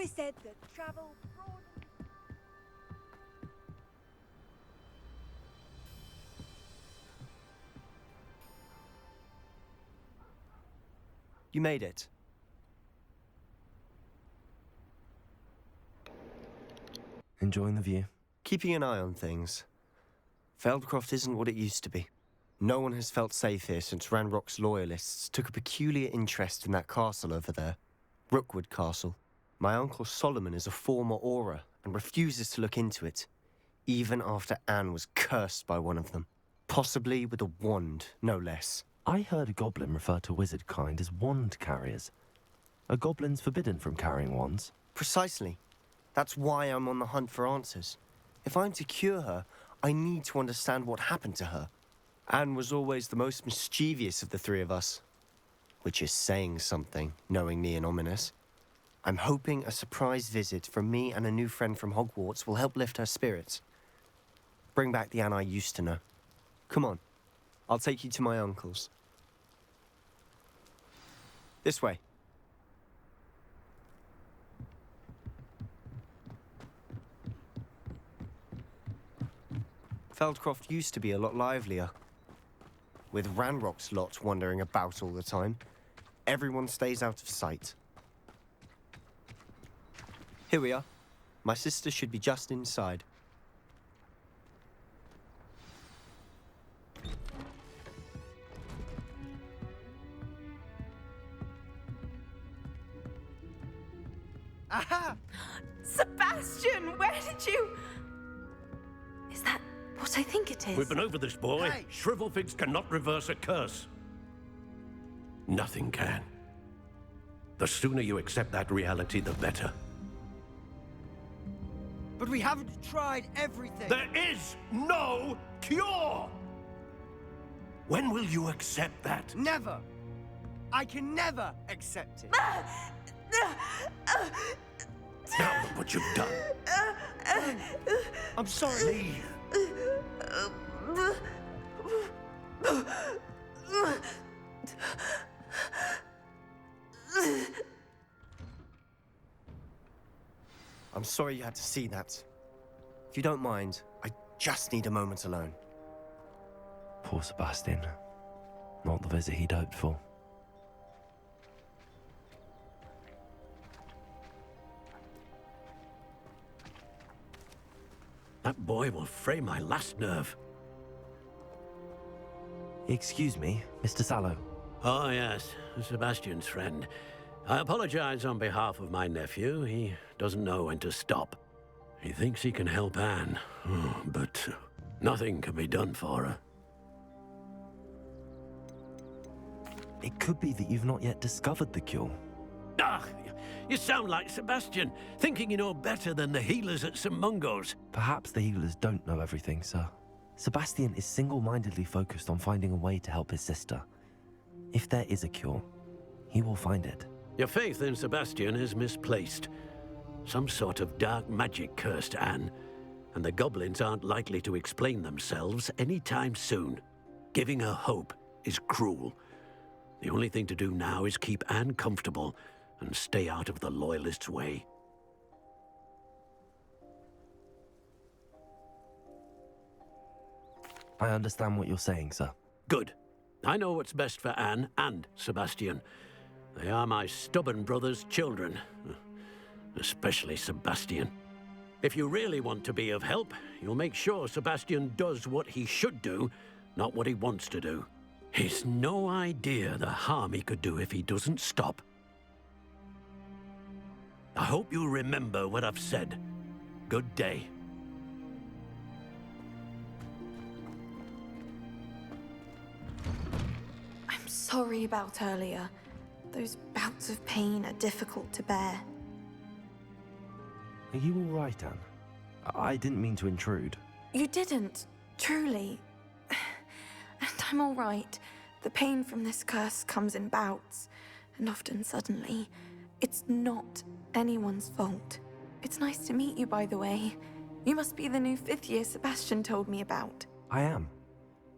always said that travel broad. You made it. Enjoying the view? Keeping an eye on things. Feldcroft isn't what it used to be. No one has felt safe here since Ranrock's loyalists took a peculiar interest in that castle over there. Rookwood Castle. My uncle Solomon is a former Auror and refuses to look into it, even after Anne was cursed by one of them. Possibly with a wand, no less. I heard a goblin refer to wizard kind as wand carriers. Are goblins forbidden from carrying wands? Precisely. That's why I'm on the hunt for answers. If I'm to cure her, I need to understand what happened to her. Anne was always the most mischievous of the three of us. Which is saying something, knowing me and ominous. I'm hoping a surprise visit from me and a new friend from Hogwarts will help lift her spirits. Bring back the Anne I used to know. Come on, I'll take you to my uncle's. This way. Feldcroft used to be a lot livelier. With Ranrock's lot wandering about all the time, everyone stays out of sight. Here we are. My sister should be just inside. Aha! Sebastian, where did you... Is that what I think it is? We've been over this, boy. Hey. Shrivelfigs cannot reverse a curse. Nothing can. The sooner you accept that reality, the better. But we haven't tried everything. There is no cure! When will you accept that? Never. I can never accept it. Now look what you've done. I'm sorry. I'm sorry you had to see that. If you don't mind, I just need a moment alone. Poor Sebastian. Not the visit he'd hoped for. That boy will fray my last nerve. Excuse me, Mr. Sallow. Oh, yes, Sebastian's friend. I apologize on behalf of my nephew. He doesn't know when to stop. He thinks he can help Anne, but nothing can be done for her. It could be that you've not yet discovered the cure. Ah, you sound like Sebastian, thinking you know better than the healers at St. Mungo's. Perhaps the healers don't know everything, sir. Sebastian is single-mindedly focused on finding a way to help his sister. If there is a cure, he will find it. Your faith in Sebastian is misplaced. Some sort of dark magic cursed Anne, and the goblins aren't likely to explain themselves anytime soon. Giving her hope is cruel. The only thing to do now is keep Anne comfortable and stay out of the Loyalists' way. I understand what you're saying, sir. Good. I know what's best for Anne and Sebastian. They are my stubborn brother's children. Especially Sebastian. If you really want to be of help, you'll make sure Sebastian does what he should do, not what he wants to do. He's no idea the harm he could do if he doesn't stop. I hope you'll remember what I've said. Good day. I'm sorry about earlier. Those bouts of pain are difficult to bear. Are you all right, Anne? I didn't mean to intrude. You didn't, truly. And I'm all right. The pain from this curse comes in bouts, and often suddenly. It's not anyone's fault. It's nice to meet you, by the way. You must be the new 5th year Sebastian told me about. I am.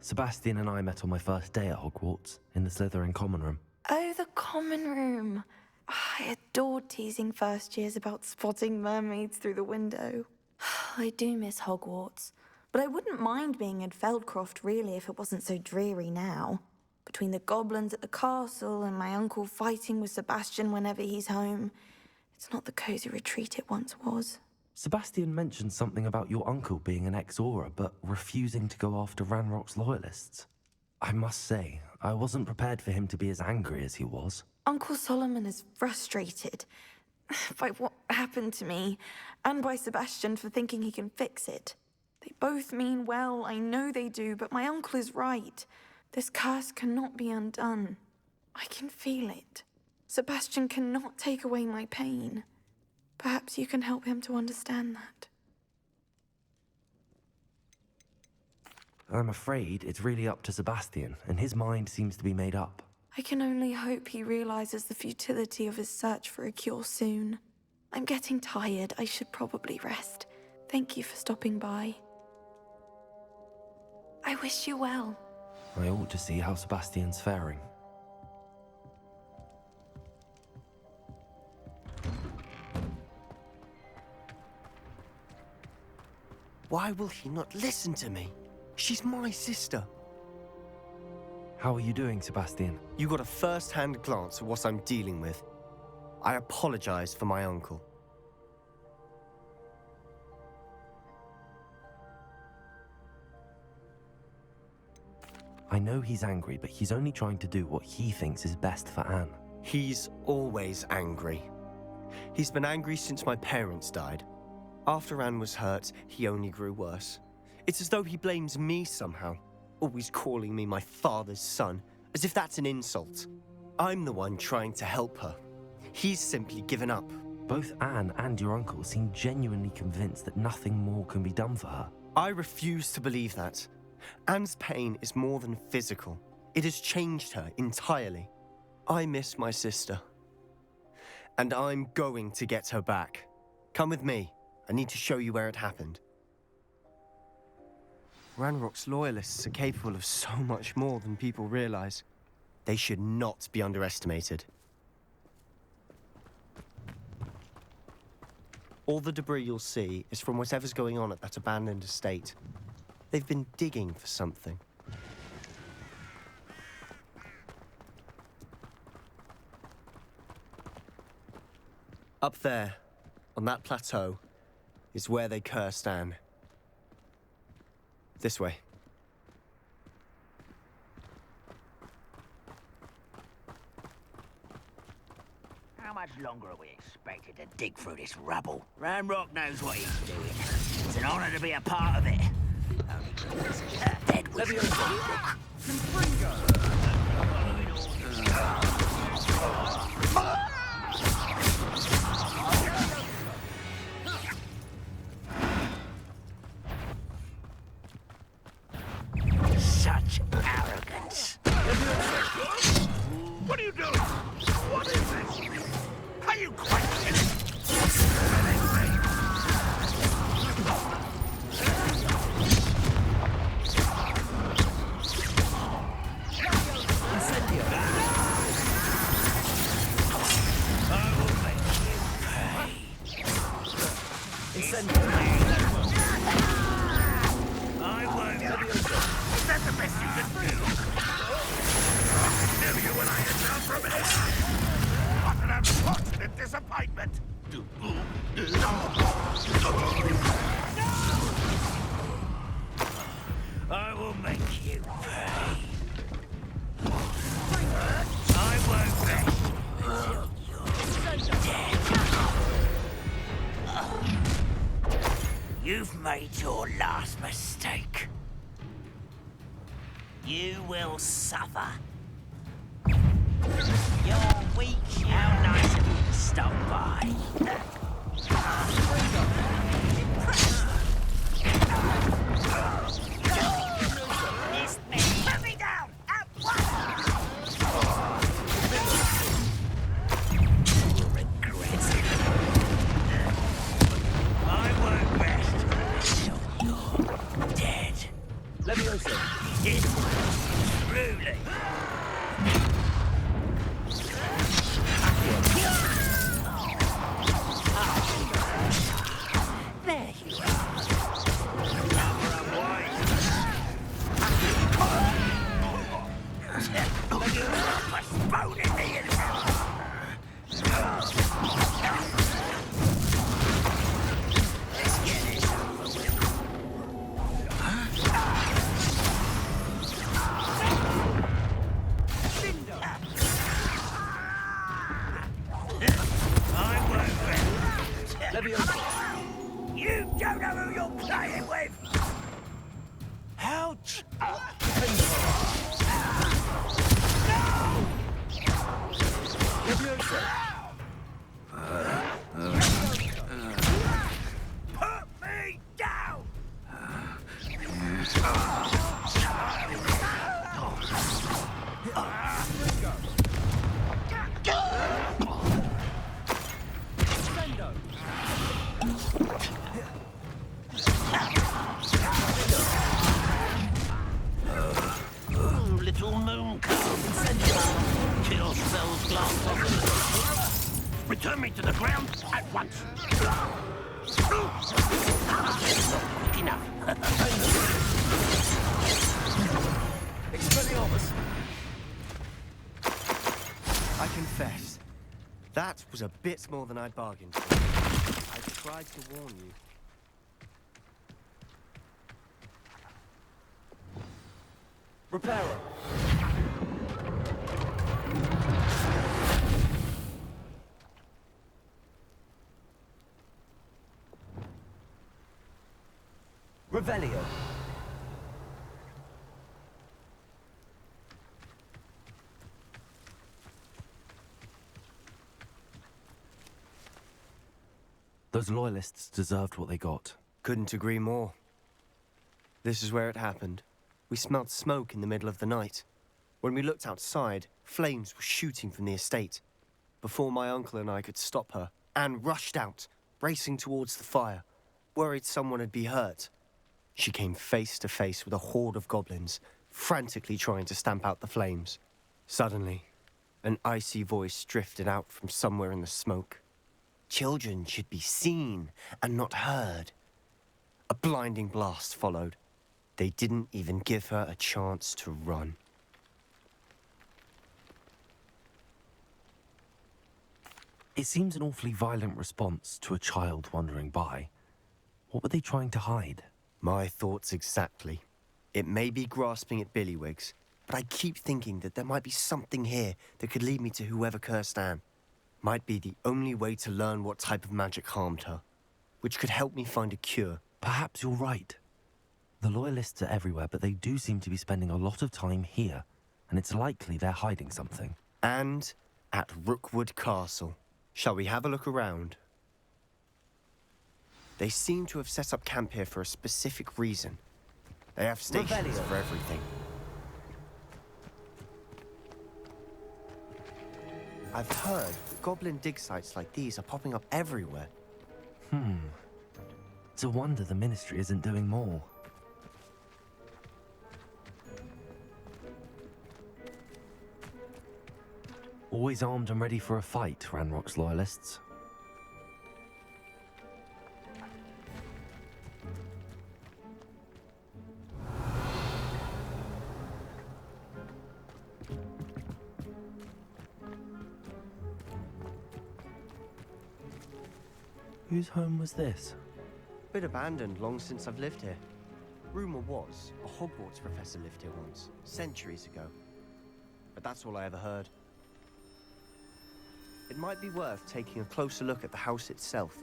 Sebastian and I met on my first day at Hogwarts, in the Slytherin common room. Oh, the common room. I adored teasing first years about spotting mermaids through the window. I do miss Hogwarts, but I wouldn't mind being in Feldcroft really if it wasn't so dreary now. Between the goblins at the castle and my uncle fighting with Sebastian whenever he's home, it's not the cozy retreat it once was. Sebastian mentioned something about your uncle being an ex-Auror, but refusing to go after Ranrock's loyalists. I must say, I wasn't prepared for him to be as angry as he was. Uncle Solomon is frustrated by what happened to me, and by Sebastian for thinking he can fix it. They both mean well, I know they do, but my uncle is right. This curse cannot be undone. I can feel it. Sebastian cannot take away my pain. Perhaps you can help him to understand that. I'm afraid it's really up to Sebastian, and his mind seems to be made up. I can only hope he realizes the futility of his search for a cure soon. I'm getting tired. I should probably rest. Thank you for stopping by. I wish you well. I ought to see how Sebastian's faring. Why will he not listen to me? She's my sister. How are you doing, Sebastian? You got a first-hand glance at what I'm dealing with. I apologize for my uncle. I know he's angry, but he's only trying to do what he thinks is best for Anne. He's always angry. He's been angry since my parents died. After Anne was hurt, he only grew worse. It's as though he blames me somehow, always calling me my father's son, as if that's an insult. I'm the one trying to help her. He's simply given up. Both Anne and your uncle seem genuinely convinced that nothing more can be done for her. I refuse to believe that. Anne's pain is more than physical. It has changed her entirely. I miss my sister. And I'm going to get her back. Come with me. I need to show you where it happened. Ranrock's loyalists are capable of so much more than people realize. They should not be underestimated. All the debris you'll see is from whatever's going on at that abandoned estate. They've been digging for something. Up there, on that plateau, is where they cursed Anne. This way. How much longer are we expected to dig through this rubble? Ranrock knows what he's doing. It's an honor to be a part of it. Dead with such arrogance. What are you doing? What is this? Are you questioning? I won't. Is that the best you can do? I knew you when I had down from it. What an unfortunate disappointment. I will make you pay. I won't rest until you're dead. You've made your last mistake. You will suffer. You're weak. How nice of you to stop by. It's me. Put me down! At once! You'll regret it. I won't rest until you're dead. Leviosa. Truly. There you are. You don't know who you're playing with! Ouch! Put me down! Little moon comes and kill those glass boxes. Return me to the ground at once. Quick enough. Expelliarmus! I confess, that was a bit more than I'd bargained for. I tried to warn you. Repairer! Revelio! Those loyalists deserved what they got. Couldn't agree more. This is where it happened. We smelled smoke in the middle of the night. When we looked outside, flames were shooting from the estate. Before my uncle and I could stop her, Anne rushed out, racing towards the fire, worried someone had been hurt. She came face to face with a horde of goblins, frantically trying to stamp out the flames. Suddenly, an icy voice drifted out from somewhere in the smoke. Children should be seen and not heard. A blinding blast followed. They didn't even give her a chance to run. It seems an awfully violent response to a child wandering by. What were they trying to hide? My thoughts exactly. It may be grasping at Billywigs, but I keep thinking that there might be something here that could lead me to whoever cursed Anne. Might be the only way to learn what type of magic harmed her, which could help me find a cure. Perhaps you're right. The Loyalists are everywhere, but they do seem to be spending a lot of time here, and it's likely they're hiding something. And at Rookwood Castle. Shall we have a look around? They seem to have set up camp here for a specific reason. They have stations for everything. I've heard that goblin dig sites like these are popping up everywhere. It's a wonder the Ministry isn't doing more. Always armed and ready for a fight, Ranrock's Loyalists. Whose home was this? Bit abandoned long since I've lived here. Rumor was a Hogwarts professor lived here once, centuries ago. But that's all I ever heard. It might be worth taking a closer look at the house itself.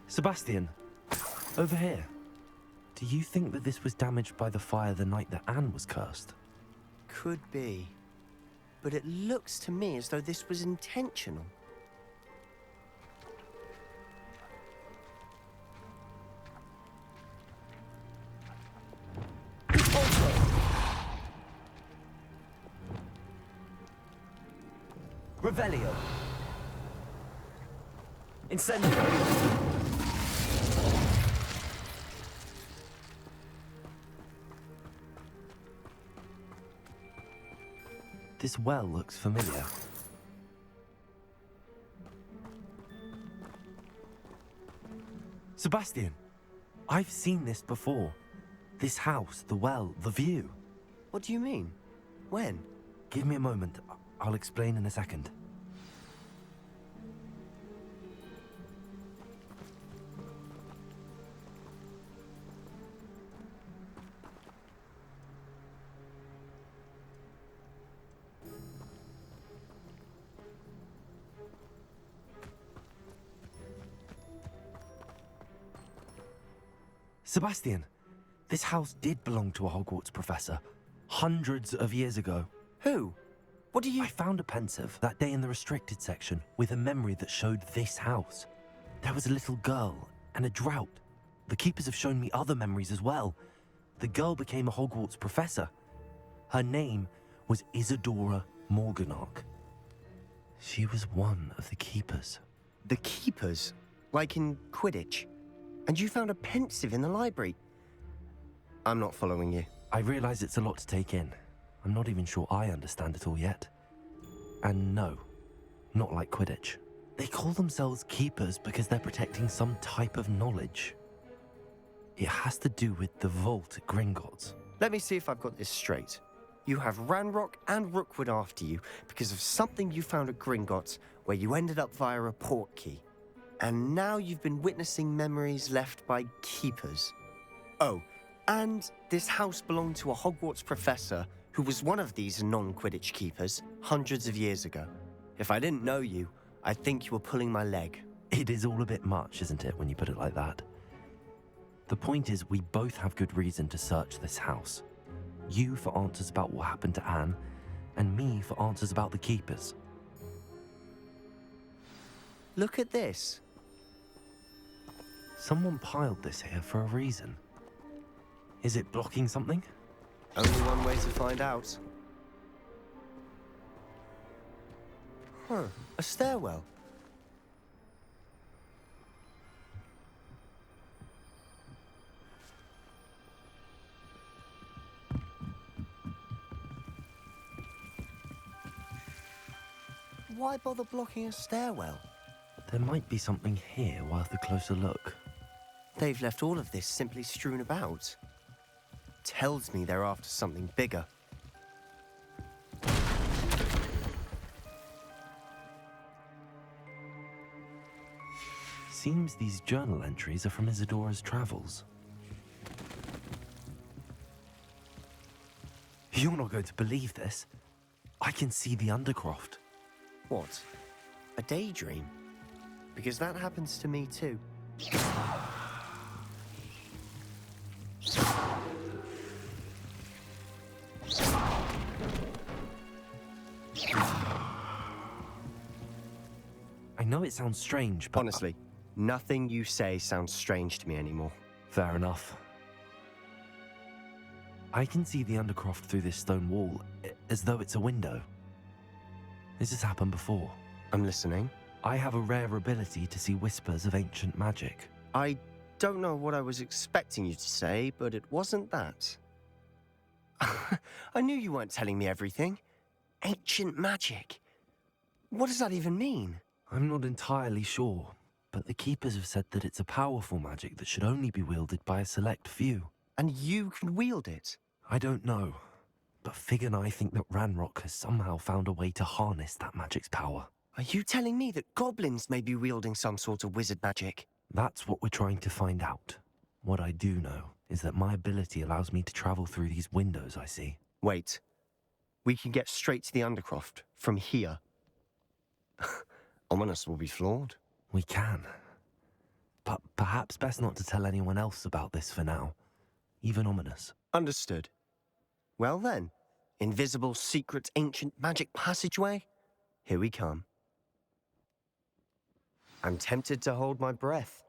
Sebastian, over here. Do you think that this was damaged by the fire the night that Anne was cursed? Could be. But it looks to me as though this was intentional. Revelio. Incendio. This well looks familiar. Sebastian, I've seen this before. This house, the well, the view. What do you mean? When? Give me a moment. I'll explain in a second. Sebastian, this house did belong to a Hogwarts professor, hundreds of years ago. Who? What do you... I found a pensive that day in the restricted section with a memory that showed this house. There was a little girl and a drought. The keepers have shown me other memories as well. The girl became a Hogwarts professor. Her name was Isadora Morganach. She was one of the keepers. The keepers? Like in Quidditch? And you found a pensive in the library? I'm not following you. I realize it's a lot to take in. I'm not even sure I understand it all yet. And no, not like Quidditch. They call themselves keepers because they're protecting some type of knowledge. It has to do with the vault at Gringotts. Let me see if I've got this straight. You have Ranrock and Rookwood after you because of something you found at Gringotts where you ended up via a port key. And now you've been witnessing memories left by keepers. Oh, and this house belonged to a Hogwarts professor who was one of these non-Quidditch keepers hundreds of years ago. If I didn't know you, I'd think you were pulling my leg. It is all a bit much, isn't it, when you put it like that? The point is, we both have good reason to search this house. You for answers about what happened to Anne, and me for answers about the keepers. Look at this. Someone piled this here for a reason. Is it blocking something? Only one way to find out. A stairwell. Why bother blocking a stairwell? There might be something here worth a closer look. They've left all of this simply strewn about. Tells me they're after something bigger. Seems these journal entries are from Isadora's travels. You're not going to believe this. I can see the Undercroft. What? A daydream? Because that happens to me too. I know it sounds strange, but... Honestly, nothing you say sounds strange to me anymore. Fair enough. I can see the Undercroft through this stone wall, as though it's a window. This has happened before. I'm listening. I have a rare ability to see whispers of ancient magic. I don't know what I was expecting you to say, but it wasn't that. I knew you weren't telling me everything. Ancient magic. What does that even mean? I'm not entirely sure, but the Keepers have said that it's a powerful magic that should only be wielded by a select few. And you can wield it? I don't know, but Fig and I think that Ranrock has somehow found a way to harness that magic's power. Are you telling me that goblins may be wielding some sort of wizard magic? That's what we're trying to find out. What I do know is that my ability allows me to travel through these windows I see. Wait. We can get straight to the Undercroft from here. Ominous will be flawed. We can. But perhaps best not to tell anyone else about this for now. Even Ominous. Understood. Well then, invisible, secret, ancient magic passageway? Here we come. I'm tempted to hold my breath.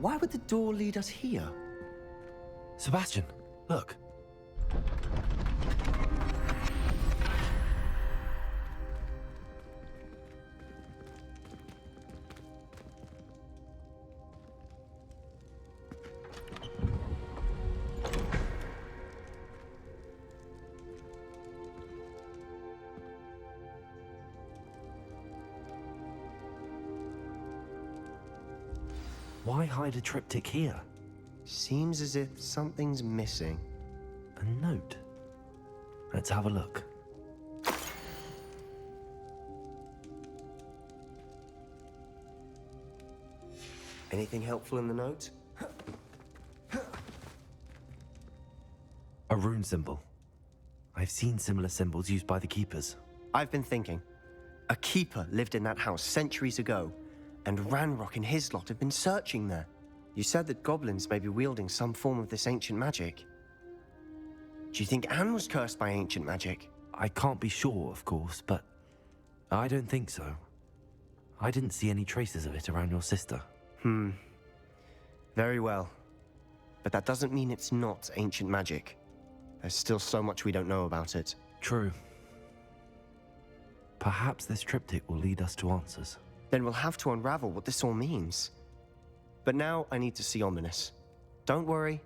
why would the door lead us here? Sebastian, look. Why hide a triptych here? Seems as if something's missing. A note. Let's have a look. Anything helpful in the note? A rune symbol. I've seen similar symbols used by the keepers. I've been thinking. A keeper lived in that house centuries ago, and Ranrock and his lot have been searching there. You said that goblins may be wielding some form of this ancient magic. Do you think Anne was cursed by ancient magic? I can't be sure, of course, but I don't think so. I didn't see any traces of it around your sister. Very well. But that doesn't mean it's not ancient magic. There's still so much we don't know about it. True. Perhaps this triptych will lead us to answers. Then we'll have to unravel what this all means. But now I need to see Ominous. Don't worry,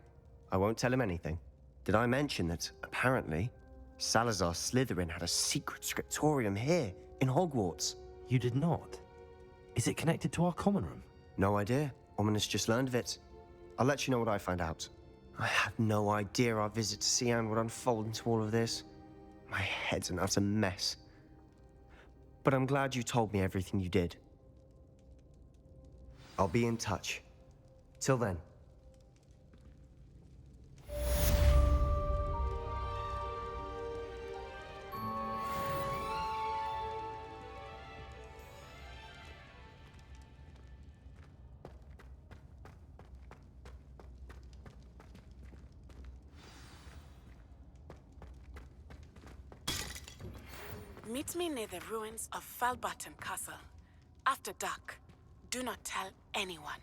I won't tell him anything. Did I mention that, apparently, Salazar Slytherin had a secret scriptorium here, in Hogwarts? You did not? Is it connected to our common room? No idea. Ominous just learned of it. I'll let you know what I find out. I had no idea our visit to Cian would unfold into all of this. My head's an utter mess. But I'm glad you told me everything you did. I'll be in touch. Till then. Meet me near the ruins of Falbaton Castle. After dark. Do not tell anyone.